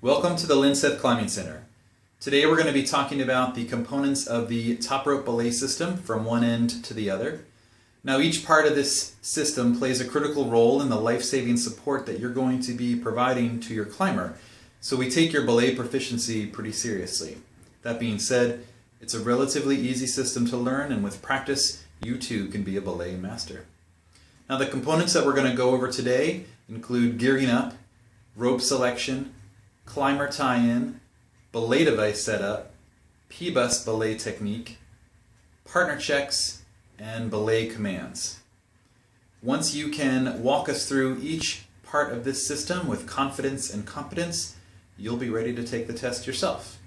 Welcome to the Linseth Climbing Center. Today we're going to be talking about the components of the Toprope Belay system from one end to the other. Now each part of this system plays a critical role in the life-saving support that you're going to be providing to your climber, so we take your belay proficiency pretty seriously. That being said, it's a relatively easy system to learn, and with practice you too can be a belay master. Now the components that we're going to go over today include gearing up, rope selection, climber tie-in, belay device setup, PBUS Belay Technique, partner checks, and Belay Commands. Once you can walk us through each part of this system with confidence and competence, you'll be ready to take the test yourself.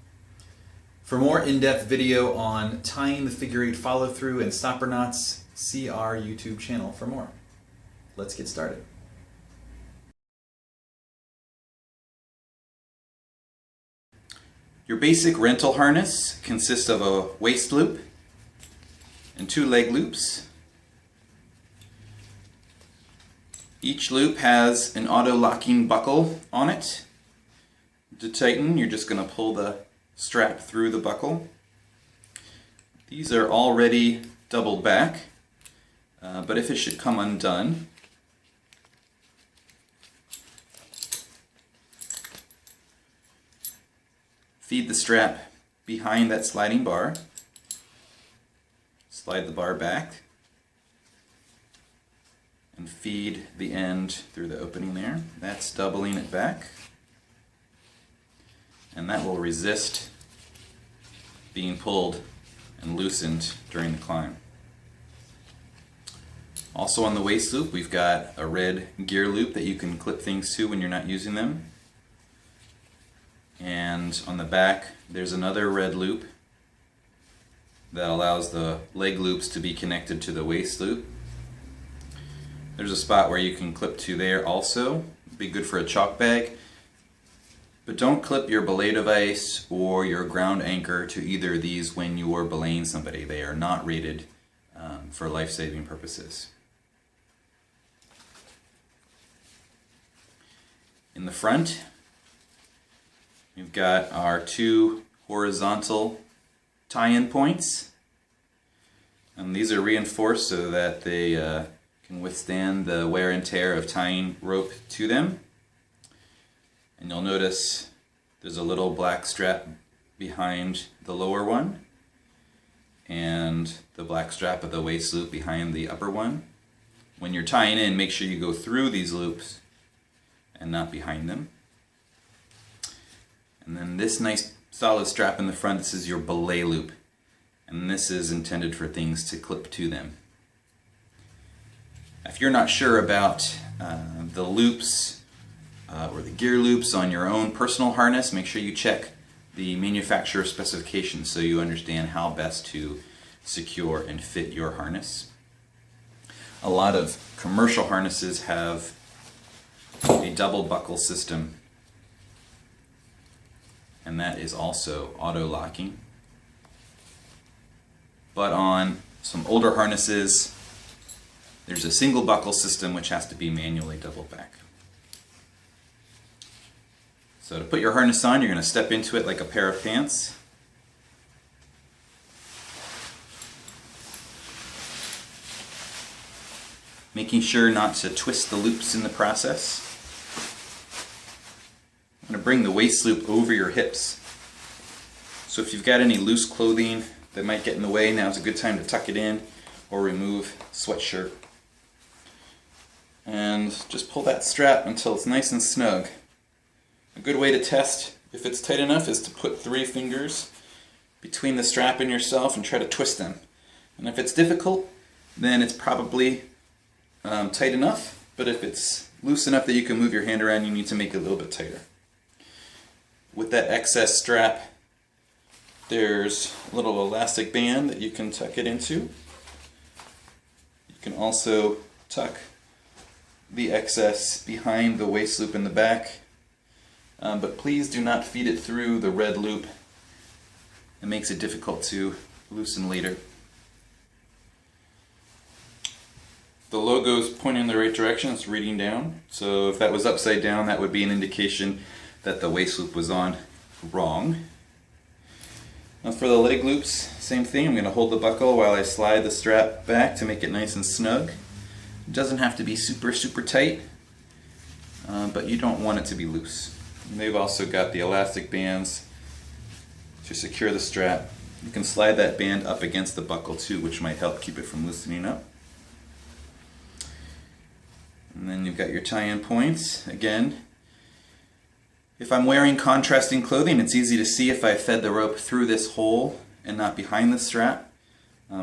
For more in-depth video on tying the figure 8 follow-through and stopper knots, see our YouTube channel for more. Let's get started. Your basic rental harness consists of a waist loop and 2 leg loops. Each loop has an auto-locking buckle on it. To tighten, you're just going to pull the strap through the buckle. These are already doubled back, but if it should come undone, feed the strap behind that sliding bar, slide the bar back, and feed the end through the opening there. That's doubling it back, and that will resist being pulled and loosened during the climb. Also on the waist loop, we've got a red gear loop that you can clip things to when you're not using them. And on the back, there's another red loop that allows the leg loops to be connected to the waist loop. There's a spot where you can clip to there also. It'd be good for a chalk bag. But don't clip your belay device or your ground anchor to either of these when you're belaying somebody. They are not rated for life-saving purposes. In the front, we've got our 2 horizontal tie-in points, and these are reinforced so that they can withstand the wear and tear of tying rope to them. And you'll notice there's a little black strap behind the lower one and the black strap of the waist loop behind the upper one. When you're tying in, make sure you go through these loops and not behind them. And then this nice solid strap in the front, this is your belay loop. And this is intended for things to clip to them. If you're not sure about the loops or the gear loops on your own personal harness, make sure you check the manufacturer specifications so you understand how best to secure and fit your harness. A lot of commercial harnesses have a double buckle system, and that is also auto-locking. But on some older harnesses, there's a single buckle system which has to be manually doubled back. So to put your harness on, you're going to step into it like a pair of pants. Making sure not to twist the loops in the process. I'm going to bring the waist loop over your hips. So if you've got any loose clothing that might get in the way, now's a good time to tuck it in or remove sweatshirt. And just pull that strap until it's nice and snug. A good way to test if it's tight enough is to put 3 fingers between the strap and yourself and try to twist them. And if it's difficult, then it's probably tight enough, but if it's loose enough that you can move your hand around, you need to make it a little bit tighter. With that excess strap, there's a little elastic band that you can tuck it into. You can also tuck the excess behind the waist loop in the back, but please do not feed it through the red loop. It makes it difficult to loosen later. The logo's pointing in the right direction, it's reading down, so if that was upside down, that would be an indication that the waist loop was on wrong. Now for the leg loops, same thing. I'm going to hold the buckle while I slide the strap back to make it nice and snug. It doesn't have to be super tight, but you don't want it to be loose. And they've also got the elastic bands to secure the strap. You can slide that band up against the buckle too, which might help keep it from loosening up. And then you've got your tie-in points. Again, if I'm wearing contrasting clothing, it's easy to see if I fed the rope through this hole and not behind the strap.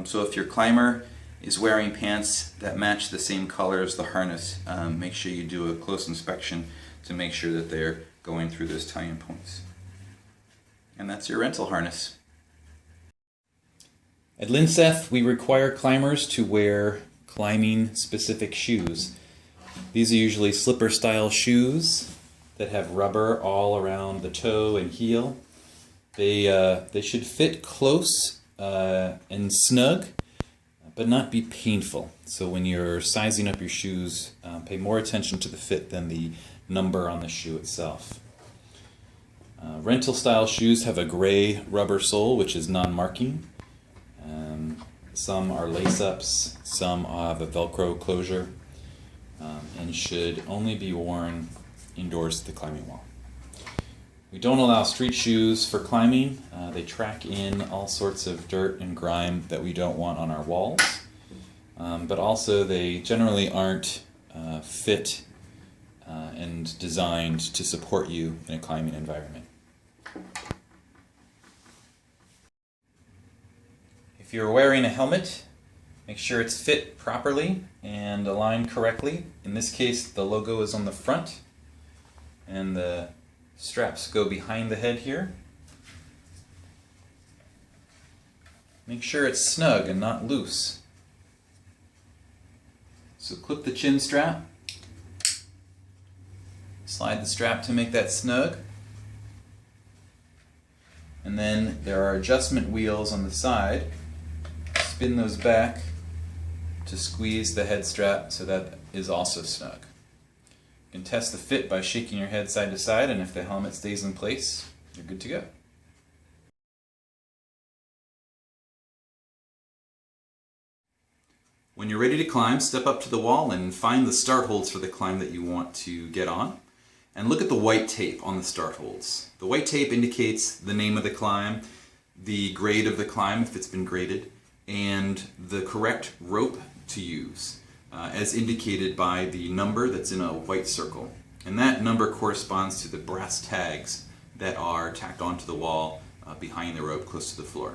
So if your climber is wearing pants that match the same color as the harness, make sure you do a close inspection to make sure that they're going through those tie-in points. And that's your rental harness. At Linseth, we require climbers to wear climbing-specific shoes. These are usually slipper-style shoes that have rubber all around the toe and heel. They should fit close and snug, but not be painful. So when you're sizing up your shoes, pay more attention to the fit than the number on the shoe itself. Rental-style shoes have a gray rubber sole, which is non-marking. Some are lace-ups, some have a Velcro closure, and should only be worn indoors at the climbing wall. We don't allow street shoes for climbing. They track in all sorts of dirt and grime that we don't want on our walls, but also they generally aren't fit and designed to support you in a climbing environment. If you're wearing a helmet, make sure it's fit properly and aligned correctly. In this case, the logo is on the front and the straps go behind the head here. Make sure it's snug and not loose. So clip the chin strap, slide the strap to make that snug, and then there are adjustment wheels on the side. Spin those back to squeeze the head strap so that is also snug. You can test the fit by shaking your head side to side, and if the helmet stays in place, you're good to go. When you're ready to climb, step up to the wall and find the start holds for the climb that you want to get on. And look at the white tape on the start holds. The white tape indicates the name of the climb, the grade of the climb if it's been graded, and the correct rope to use, as indicated by the number that's in a white circle. And that number corresponds to the brass tags that are tacked onto the wall behind the rope close to the floor.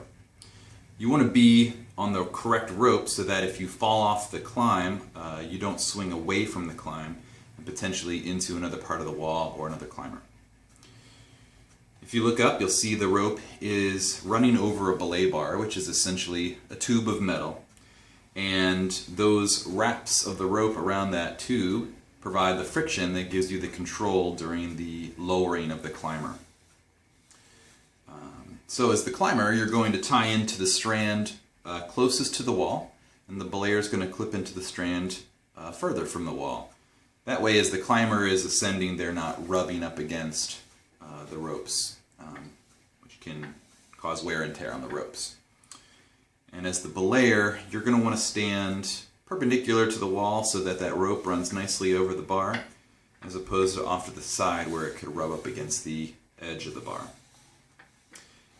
You want to be on the correct rope so that if you fall off the climb, you don't swing away from the climb and potentially into another part of the wall or another climber. If you look up, you'll see the rope is running over a belay bar, which is essentially a tube of metal. And those wraps of the rope around that tube provide the friction that gives you the control during the lowering of the climber. So as the climber, you're going to tie into the strand closest to the wall, and the belayer is going to clip into the strand further from the wall. That way, as the climber is ascending, they're not rubbing up against the ropes, which can cause wear and tear on the ropes. And as the belayer, you're going to want to stand perpendicular to the wall so that that rope runs nicely over the bar, as opposed to off to the side where it could rub up against the edge of the bar.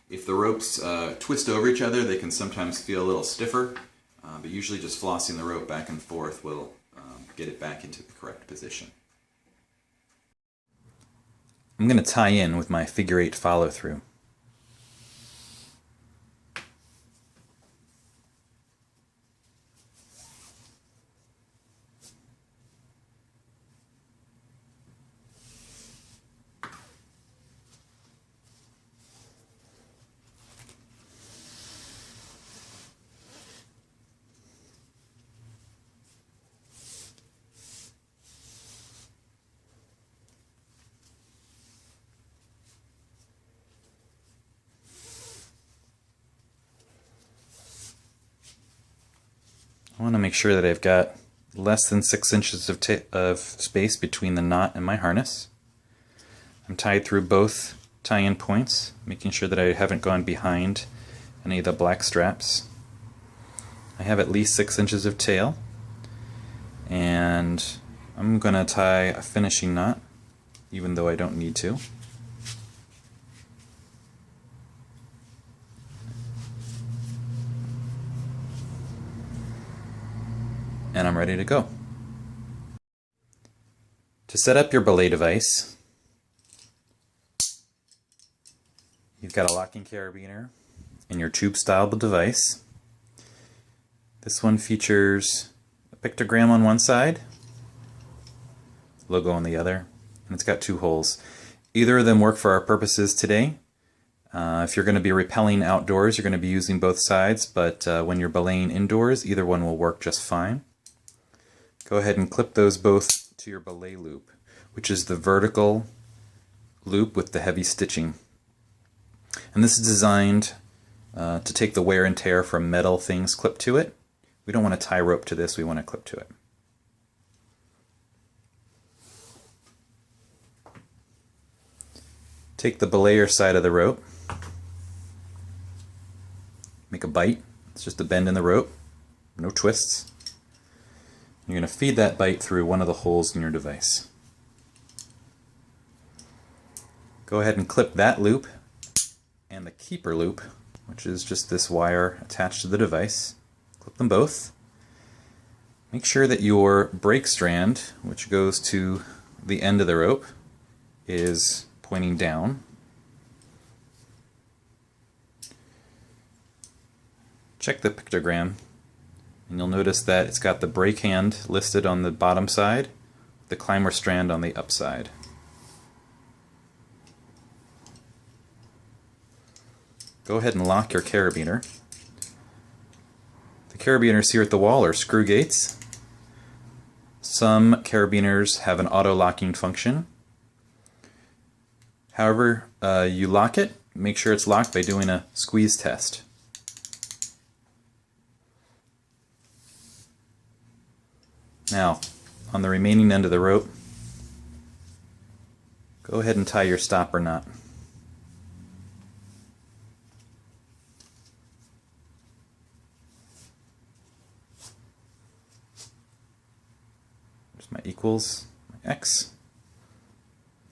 If the ropes twist over each other, they can sometimes feel a little stiffer, but usually just flossing the rope back and forth will get it back into the correct position. I'm going to tie in with my figure 8 follow through. I want to make sure that I've got less than 6 inches of space between the knot and my harness. I'm tied through both tie-in points, making sure that I haven't gone behind any of the black straps. I have at least 6 inches of tail, and I'm going to tie a finishing knot, even though I don't need to. And I'm ready to go. To set up your belay device, you've got a locking carabiner in your tube-style device. This one features a pictogram on one side, logo on the other, and it's got 2 holes. Either of them work for our purposes today. If you're going to be rappelling outdoors, you're going to be using both sides, but when you're belaying indoors, either one will work just fine. Go ahead and clip those both to your belay loop, which is the vertical loop with the heavy stitching. And this is designed to take the wear and tear from metal things clipped to it. We don't want to tie rope to this, we want to clip to it. Take the belayer side of the rope, make a bite. It's just a bend in the rope, no twists. You're going to feed that bite through one of the holes in your device. Go ahead and clip that loop and the keeper loop, which is just this wire attached to the device. Clip them both. Make sure that your brake strand, which goes to the end of the rope, is pointing down. Check the pictogram, and you'll notice that it's got the brake hand listed on the bottom side, the climber strand on the up side. Go ahead and lock your carabiner. The carabiners here at the wall are screw gates. Some carabiners have an auto-locking function. However, you lock it, make sure it's locked by doing a squeeze test. Now, on the remaining end of the rope, go ahead and tie your stopper knot. There's my equals, my X.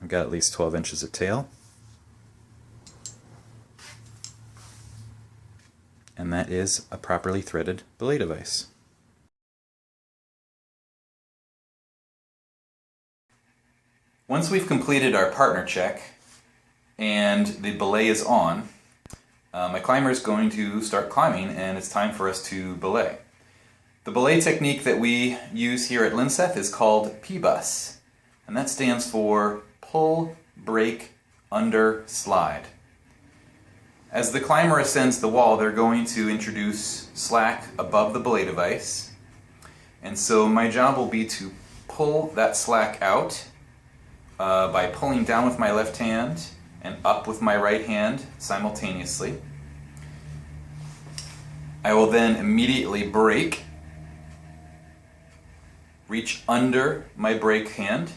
I've got at least 12 inches of tail. And that is a properly threaded belay device. Once we've completed our partner check and the belay is on, my climber is going to start climbing and it's time for us to belay. The belay technique that we use here at Linseth is called PBUS, and that stands for pull, break, under, slide. As the climber ascends the wall, they're going to introduce slack above the belay device, and so my job will be to pull that slack out by pulling down with my left hand and up with my right hand simultaneously. I will then immediately brake, reach under my brake hand,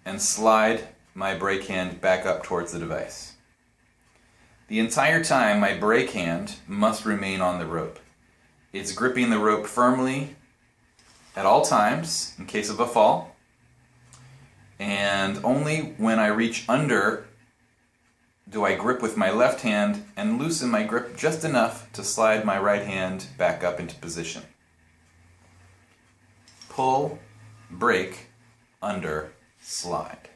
and slide my brake hand back up towards the device. The entire time my brake hand must remain on the rope. It's gripping the rope firmly at all times in case of a fall, and only when I reach under do I grip with my left hand and loosen my grip just enough to slide my right hand back up into position. Pull, break, under, slide.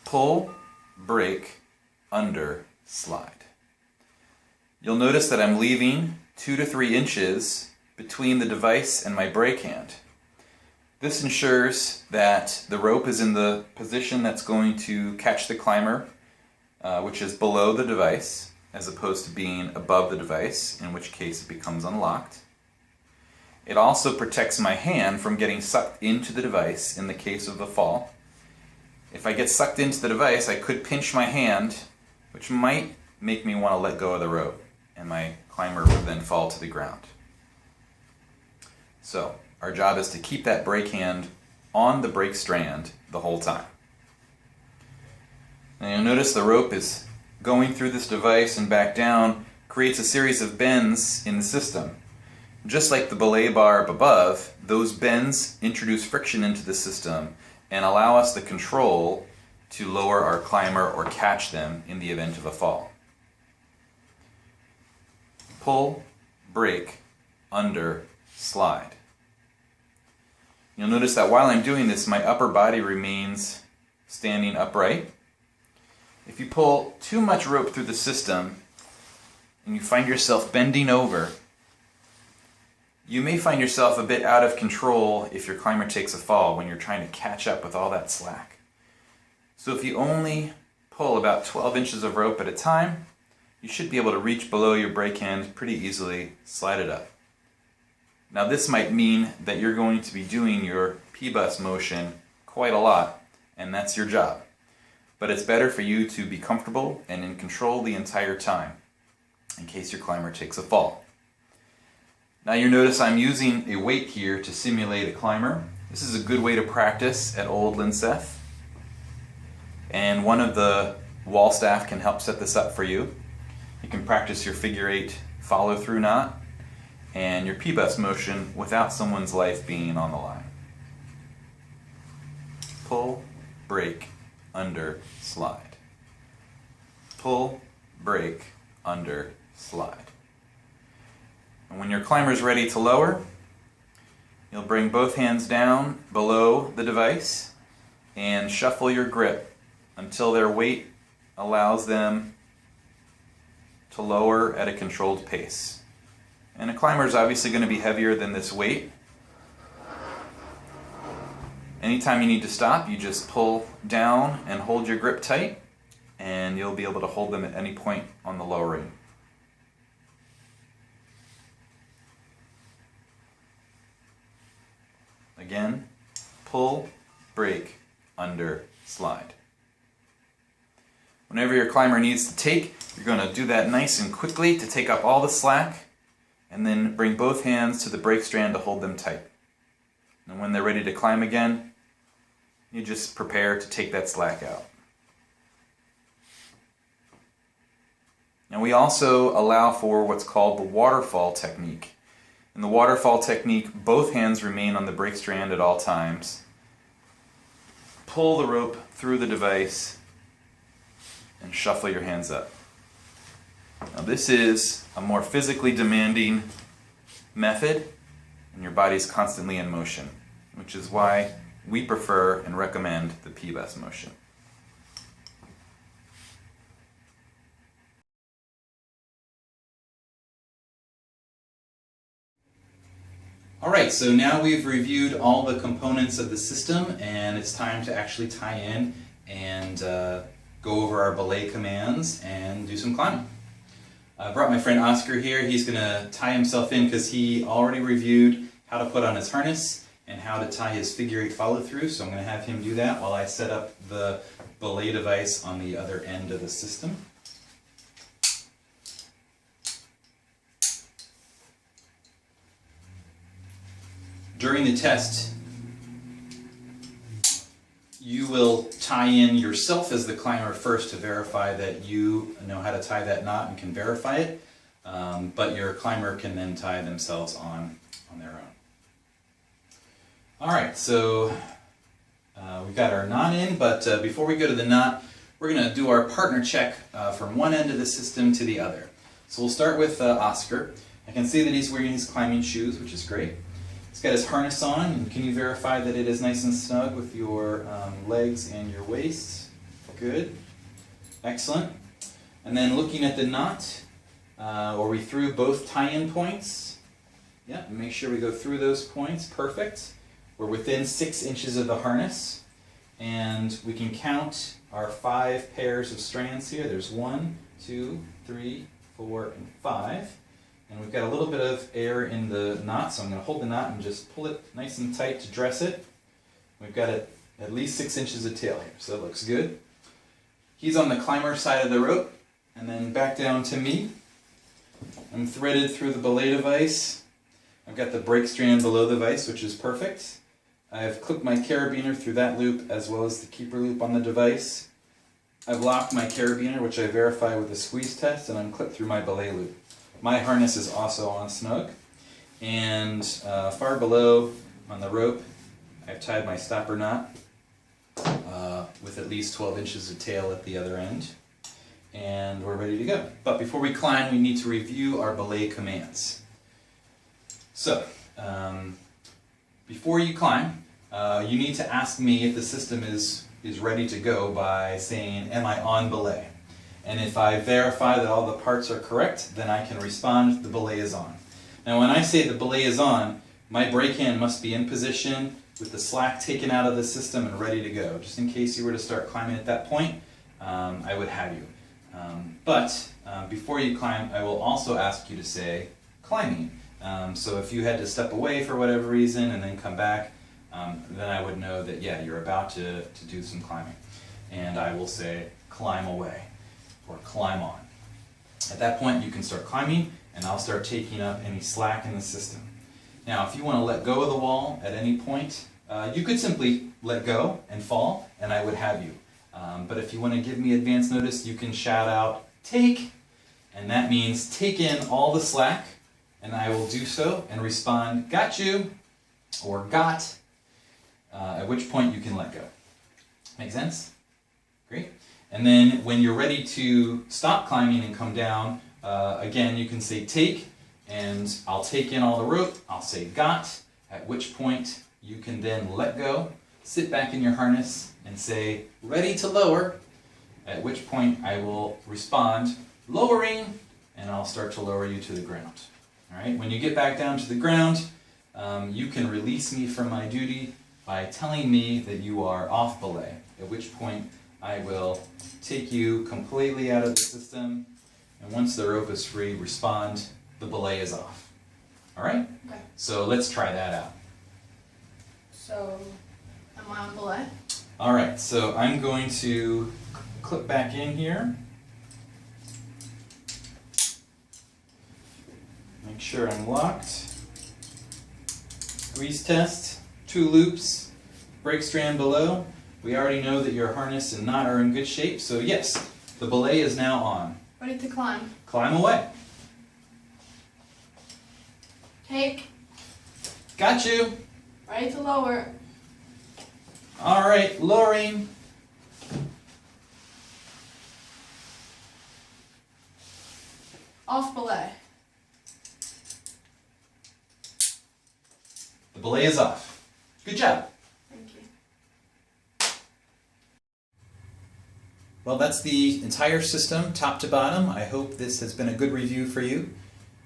Pull, break, under, slide. You'll notice that I'm leaving 2 to 3 inches between the device and my brake hand. This ensures that the rope is in the position that's going to catch the climber, which is below the device, as opposed to being above the device, in which case it becomes unlocked. It also protects my hand from getting sucked into the device in the case of a fall. If I get sucked into the device, I could pinch my hand, which might make me want to let go of the rope, and my climber would then fall to the ground. So, our job is to keep that brake hand on the brake strand the whole time. Now you'll notice the rope is going through this device and back down, creates a series of bends in the system. Just like the belay bar up above, those bends introduce friction into the system and allow us the control to lower our climber or catch them in the event of a fall. Pull, brake, under, slide. You'll notice that while I'm doing this, my upper body remains standing upright. If you pull too much rope through the system and you find yourself bending over, you may find yourself a bit out of control if your climber takes a fall when you're trying to catch up with all that slack. So if you only pull about 12 inches of rope at a time, you should be able to reach below your brake hand pretty easily, slide it up. Now this might mean that you're going to be doing your PBUS motion quite a lot, and that's your job. But it's better for you to be comfortable and in control the entire time, in case your climber takes a fall. Now you notice I'm using a weight here to simulate a climber. This is a good way to practice at Old Linseth. And one of the wall staff can help set this up for you. You can practice your figure 8 follow through knot and your PBUS motion without someone's life being on the line. Pull, brake, under, slide. Pull, brake, under, slide. And when your climber is ready to lower, you'll bring both hands down below the device and shuffle your grip until their weight allows them to lower at a controlled pace. And a climber is obviously going to be heavier than this weight. Anytime you need to stop, you just pull down and hold your grip tight, and you'll be able to hold them at any point on the lowering. Again, pull, brake, under, slide. Whenever your climber needs to take, you're going to do that nice and quickly to take up all the slack, and then bring both hands to the brake strand to hold them tight. And when they're ready to climb again, you just prepare to take that slack out. And we also allow for what's called the waterfall technique. In the waterfall technique, both hands remain on the brake strand at all times. Pull the rope through the device and shuffle your hands up. Now this is a more physically demanding method, and your body's constantly in motion, which is why we prefer and recommend the PBUS motion. Alright, so now we've reviewed all the components of the system, and it's time to actually tie in and go over our belay commands and do some climbing. I brought my friend Oscar here. He's going to tie himself in because he already reviewed how to put on his harness and how to tie his figure 8 follow through, so I'm going to have him do that while I set up the belay device on the other end of the system. During the test, you will tie in yourself as the climber first to verify that you know how to tie that knot and can verify it, but your climber can then tie themselves on their own. Alright, so we've got our knot in, but before we go to the knot, we're going to do our partner check from one end of the system to the other. So we'll start with Oscar. I can see that he's wearing his climbing shoes, which is great. He's got his harness on, and can you verify that it is nice and snug with your legs and your waist? Good. Excellent. And then looking at the knot, where we threw both tie-in points. Yeah, make sure we go through those points. Perfect. We're within 6 inches of the harness, and we can count our 5 pairs of strands here. There's 1, 2, 3, 4, and 5. And we've got a little bit of air in the knot, so I'm going to hold the knot and just pull it nice and tight to dress it. We've got it at least 6 inches of tail here, so that looks good. He's on the climber side of the rope, and then back down to me. I'm threaded through the belay device. I've got the brake strand below the vise, which is perfect. I've clipped my carabiner through that loop as well as the keeper loop on the device. I've locked my carabiner, which I verify with a squeeze test, and I'm clipped through my belay loop. My harness is also on snug, and far below on the rope I've tied my stopper knot with at least 12 inches of tail at the other end, and we're ready to go. But before we climb, we need to review our belay commands. So, before you climb, you need to ask me if the system is ready to go by saying, am I on belay? And if I verify that all the parts are correct, then I can respond, the belay is on. Now when I say the belay is on, my brake hand must be in position with the slack taken out of the system and ready to go. Just in case you were to start climbing at that point, I would have you. But before you climb, I will also ask you to say, climbing. So if you had to step away for whatever reason and then come back, then I would know that, yeah, you're about to do some climbing. And I will say, climb away, or climb on. At that point, you can start climbing, and I'll start taking up any slack in the system. Now, if you want to let go of the wall at any point, you could simply let go and fall, and I would have you. But if you want to give me advance notice, you can shout out, take, and that means take in all the slack, and I will do so and respond, got you, or got, at which point you can let go. Make sense? Great. And then when you're ready to stop climbing and come down, again you can say take, and I'll take in all the rope, I'll say got, at which point you can then let go, sit back in your harness and say ready to lower, at which point I will respond lowering, and I'll start to lower you to the ground. Alright, when you get back down to the ground, you can release me from my duty by telling me that you are off belay, at which point I will take you completely out of the system, and once the rope is free, respond, the belay is off. Alright? Okay. So let's try that out. So, am I on belay? Alright, so I'm going to clip back in here. Make sure I'm locked. Squeeze test, 2 loops, brake strand below. We already know that your harness and knot are in good shape, so yes, the belay is now on. Ready to climb. Climb away. Take. Got you. Ready to lower. Alright, lowering. Off belay. The belay is off. Good job. Thank you. Well, that's the entire system, top to bottom. I hope this has been a good review for you.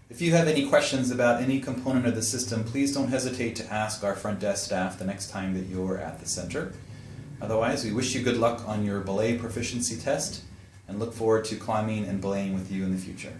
If you have any questions about any component of the system, please don't hesitate to ask our front desk staff the next time that you're at the center. Otherwise, we wish you good luck on your belay proficiency test and look forward to climbing and belaying with you in the future.